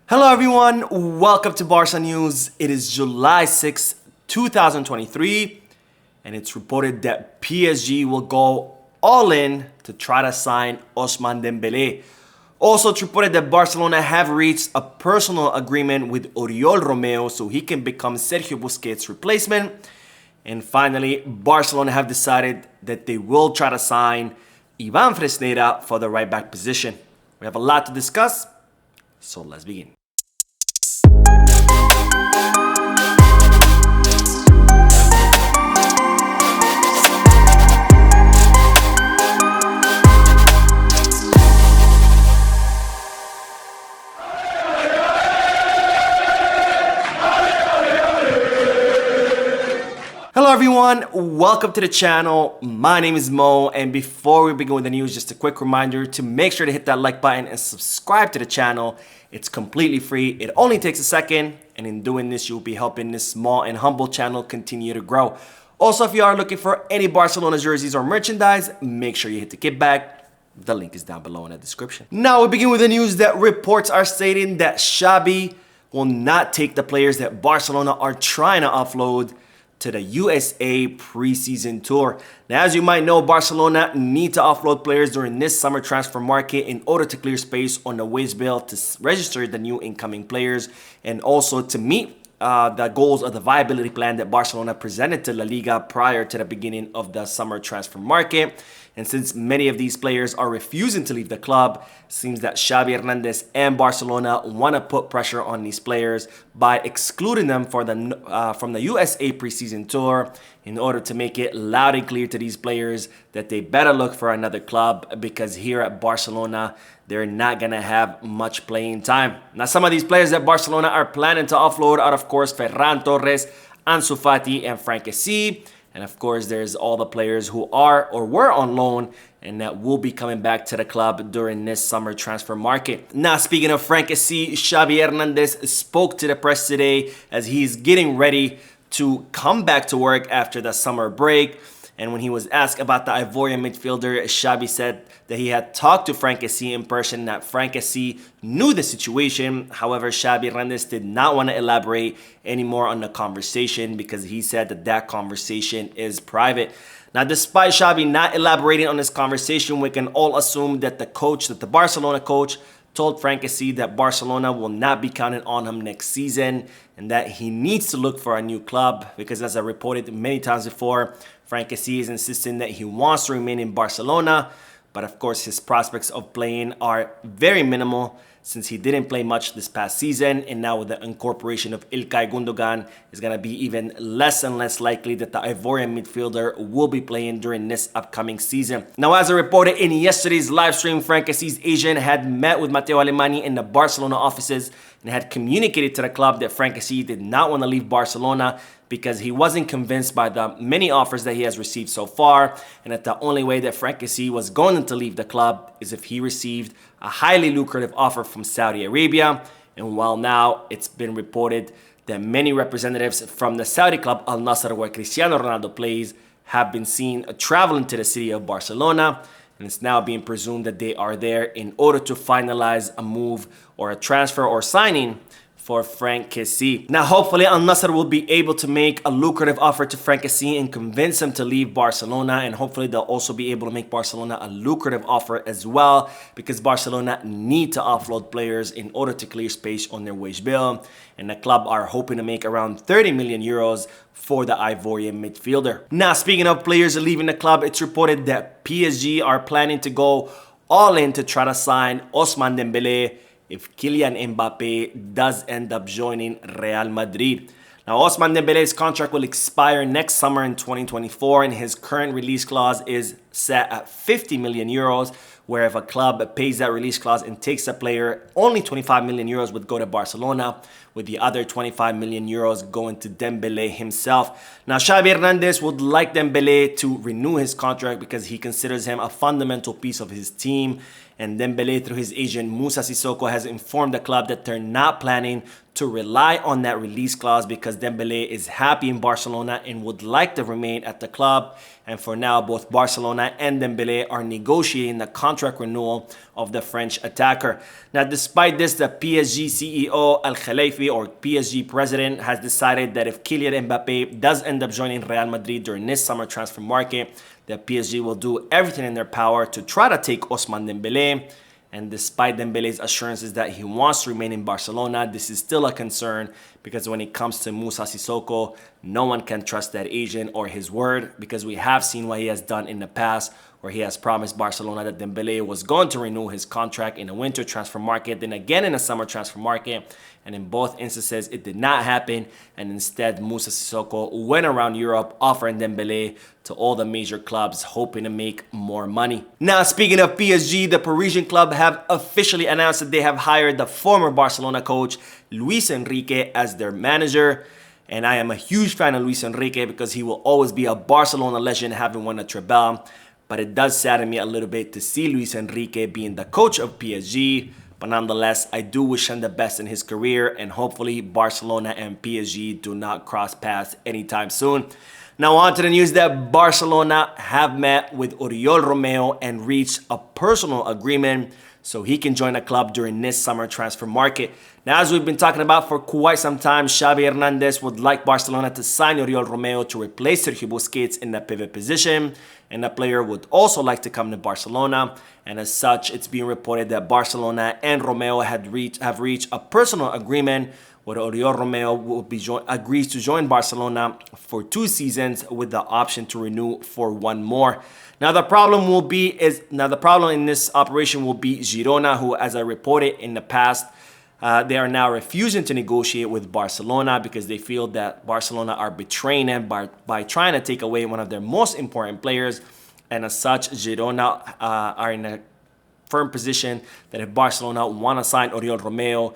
Hello everyone, welcome to Barca News. It is July 6, 2023, and it's reported that PSG will go all in to try to sign Ousmane Dembele. Also, it's reported that Barcelona have reached a personal agreement with Oriol Romeu so he can become Sergio Busquets' replacement. And finally, Barcelona have decided that they will try to sign Ivan Fresneda for the right back position. We have a lot to discuss, so let's begin. Hello everyone, welcome to the channel. My name is Mo, and before we begin with the news, just a quick reminder to make sure to hit that like button and subscribe to the channel. It's completely free, it only takes a second, and in doing this you'll be helping this small and humble channel continue to grow. Also, if you are looking for any Barcelona jerseys or merchandise, make sure you hit the kickback. The link is down below in the description. Now we begin with the news that reports are stating that Xavi will not take the players that Barcelona are trying to offload to the USA preseason tour. Now, as you might know, Barcelona need to offload players during this summer transfer market in order to clear space on the wage bill to register the new incoming players and also to meet the goals of the viability plan that Barcelona presented to La Liga prior to the beginning of the summer transfer market. And since many of these players are refusing to leave the club, it seems that Xavi Hernandez and Barcelona want to put pressure on these players by excluding them from the USA preseason tour in order to make it loud and clear to these players that they better look for another club, because here at Barcelona, they're not going to have much playing time. Now, some of these players that Barcelona are planning to offload are, of course, Ferran Torres, Ansu Fati, and Frank Kessie. And of course, there's all the players who are or were on loan and that will be coming back to the club during this summer transfer market. Now, speaking of Frank Kessie, Xavi Hernandez spoke to the press today as he's getting ready to come back to work after the summer break. And when he was asked about the Ivorian midfielder, Xavi said that he had talked to Frank Kessie in person, that Frank Kessie knew the situation. However, Xavi Hernandez did not want to elaborate anymore on the conversation because he said that that conversation is private. Now, despite Xavi not elaborating on this conversation, we can all assume that the Barcelona coach told Frank Kessie that Barcelona will not be counting on him next season and that he needs to look for a new club because, as I reported many times before, Frank Kessie is insisting that he wants to remain in Barcelona, but of course his prospects of playing are very minimal since he didn't play much this past season, and now with the incorporation of Ilkay Gundogan, it's going to be even less and less likely that the Ivorian midfielder will be playing during this upcoming season. Now, as I reported in yesterday's live stream, Frank Kessie's agent had met with Matteo Alemany in the Barcelona offices and had communicated to the club that Frank Kessie did not want to leave Barcelona because he wasn't convinced by the many offers that he has received so far, and that the only way that Frank Kessie was going to leave the club is if he received a highly lucrative offer from Saudi Arabia. And while now it's been reported that many representatives from the Saudi club Al Nassr, where Cristiano Ronaldo plays, have been seen traveling to the city of Barcelona, and it's now being presumed that they are there in order to finalize a move or a transfer or signing for Frank Kessie. Now, hopefully, Al Nassr will be able to make a lucrative offer to Frank Kessie and convince him to leave Barcelona, and hopefully they'll also be able to make Barcelona a lucrative offer as well, because Barcelona need to offload players in order to clear space on their wage bill, and the club are hoping to make around 30 million euros for the Ivorian midfielder. Now, speaking of players leaving the club, it's reported that PSG are planning to go all in to try to sign Ousmane Dembele if Kylian Mbappe does end up joining Real Madrid. Now, Ousmane Dembele's contract will expire next summer in 2024, and his current release clause is set at 50 million euros, where if a club pays that release clause and takes a player, only 25 million euros would go to Barcelona, with the other 25 million euros going to Dembele himself. Now, Xavi Hernandez would like Dembele to renew his contract because he considers him a fundamental piece of his team. And Dembele, through his agent Moussa Sissoko, has informed the club that they're not planning to rely on that release clause because Dembele is happy in Barcelona and would like to remain at the club. And for now, both Barcelona and Dembele are negotiating the contract renewal of the French attacker. Now, despite this, the PSG CEO Al Khalifi, or PSG president, has decided that if Kylian Mbappe does end up joining Real Madrid during this summer transfer market, that PSG will do everything in their power to try to take Ousmane Dembele. And despite Dembele's assurances that he wants to remain in Barcelona, this is still a concern because when it comes to Moussa Sissoko, no one can trust that agent or his word, because we have seen what he has done in the past, where he has promised Barcelona that Dembele was going to renew his contract in the winter transfer market, then again in the summer transfer market. And in both instances, it did not happen. And instead, Moussa Sissoko went around Europe offering Dembele to all the major clubs, hoping to make more money. Now, speaking of PSG, the Parisian club have officially announced that they have hired the former Barcelona coach, Luis Enrique, as their manager. And I am a huge fan of Luis Enrique because he will always be a Barcelona legend, having won a treble. But it does sadden me a little bit to see Luis Enrique being the coach of PSG. But nonetheless, I do wish him the best in his career, and hopefully Barcelona and PSG do not cross paths anytime soon. Now on to the news that Barcelona have met with Oriol Romeu and reached a personal agreement so he can join the club during this summer transfer market. Now, as we've been talking about for quite some time, Xavi Hernandez would like Barcelona to sign Oriol Romeu to replace Sergio Busquets in the pivot position, and the player would also like to come to Barcelona. And as such, it's being reported that Barcelona and Romeu have reached a personal agreement where Oriol Romeu agrees to join Barcelona for 2 seasons with the option to renew for 1 more. Now the problem in this operation will be Girona, who, as I reported in the past, they are now refusing to negotiate with Barcelona because they feel that Barcelona are betraying them by trying to take away one of their most important players. And as such, Girona are in a firm position that if Barcelona want to sign Oriol Romeu,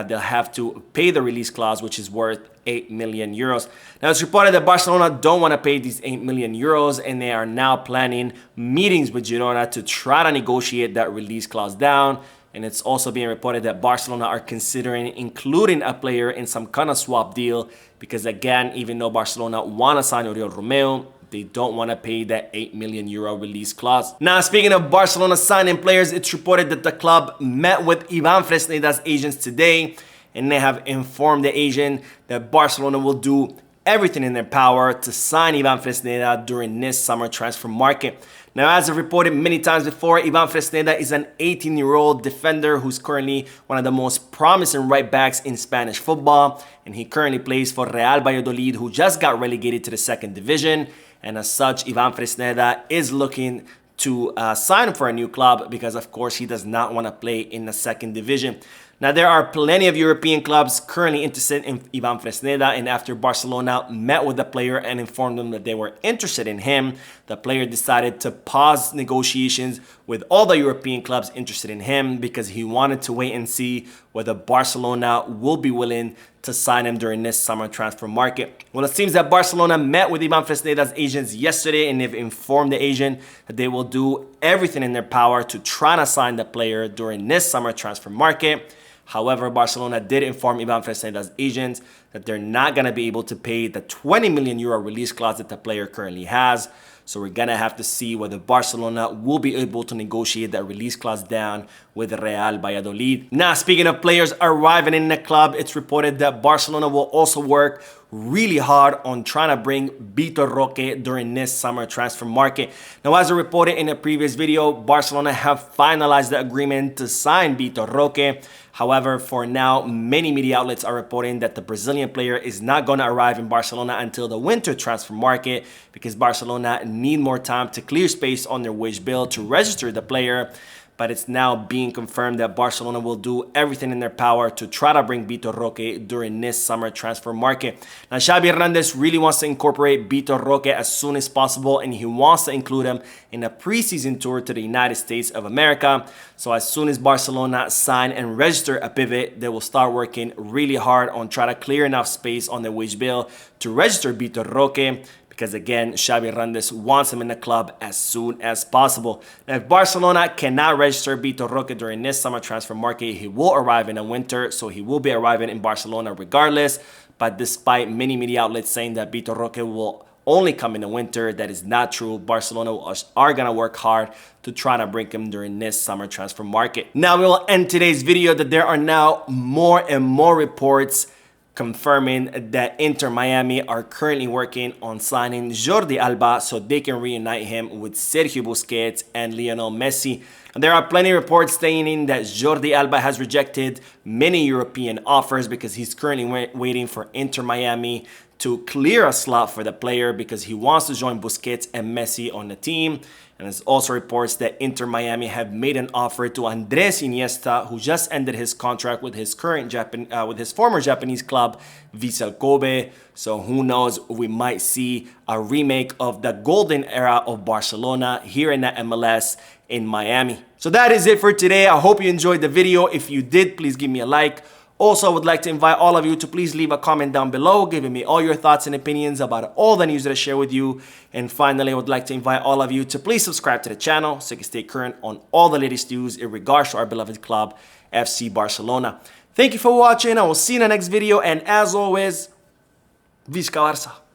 they'll have to pay the release clause, which is worth 8 million euros. Now, it's reported that Barcelona don't want to pay these 8 million euros, and they are now planning meetings with Girona to try to negotiate that release clause down. And it's also being reported that Barcelona are considering including a player in some kind of swap deal because, again, even though Barcelona want to sign Oriol Romeu, they don't want to pay that 8 million euro release clause. Now, speaking of Barcelona signing players, it's reported that the club met with Ivan Fresneda's agents today, and they have informed the agent that Barcelona will do everything in their power to sign Ivan Fresneda during this summer transfer market. Now, as I've reported many times before, Ivan Fresneda is an 18-year-old defender who's currently one of the most promising right backs in Spanish football, and he currently plays for Real Valladolid, who just got relegated to the 2nd division. And as such, Ivan Fresneda is looking to sign for a new club because, of course, he does not want to play in the 2nd division. Now, there are plenty of European clubs currently interested in Ivan Fresneda, and after Barcelona met with the player and informed them that they were interested in him, the player decided to pause negotiations with all the European clubs interested in him because he wanted to wait and see whether Barcelona will be willing to sign him during this summer transfer market. Well, it seems that Barcelona met with Ivan Fresneda's agents yesterday, and they've informed the agent that they will do everything in their power to try to sign the player during this summer transfer market. However, Barcelona did inform Ivan Fresneda's agents that they're not going to be able to pay the 20 million euro release clause that the player currently has. So we're going to have to see whether Barcelona will be able to negotiate that release clause down with Real Valladolid. Now, speaking of players arriving in the club, it's reported that Barcelona will also work really hard on trying to bring Vitor Roque during this summer transfer market. Now, as I reported in a previous video, Barcelona have finalized the agreement to sign Vitor Roque. However, for now, many media outlets are reporting that the Brazilian player is not going to arrive in Barcelona until the winter transfer market because Barcelona need more time to clear space on their wage bill to register the player. But it's now being confirmed that Barcelona will do everything in their power to try to bring Vitor Roque during this summer transfer market. Now, Xavi Hernandez really wants to incorporate Vitor Roque as soon as possible, and he wants to include him in a preseason tour to the United States of America. So as soon as Barcelona sign and register a pivot, they will start working really hard on trying to clear enough space on their wage bill to register Vitor Roque, because again, Xavi Hernandez wants him in the club as soon as possible. Now, if Barcelona cannot register Vitor Roque during this summer transfer market, he will arrive in the winter, so he will be arriving in Barcelona regardless. But despite many media outlets saying that Vitor Roque will only come in the winter, that is not true. Barcelona are going to work hard to try to bring him during this summer transfer market. Now, we will end today's video that there are now more and more reports confirming that Inter Miami are currently working on signing Jordi Alba so they can reunite him with Sergio Busquets and Lionel Messi. And there are plenty of reports stating that Jordi Alba has rejected many European offers because he's currently waiting for Inter Miami to clear a slot for the player because he wants to join Busquets and Messi on the team. And there's also reports that Inter Miami have made an offer to Andres Iniesta, who just ended his contract with his former Japanese club, Vissel Kobe. So who knows, we might see a remake of the golden era of Barcelona here in the MLS in Miami. So that is it for today. I hope you enjoyed the video. If you did, please give me a like. Also, I would like to invite all of you to please leave a comment down below, giving me all your thoughts and opinions about all the news that I share with you. And finally, I would like to invite all of you to please subscribe to the channel so you can stay current on all the latest news in regards to our beloved club, FC Barcelona. Thank you for watching. I will see you in the next video. And as always, Visca Barça.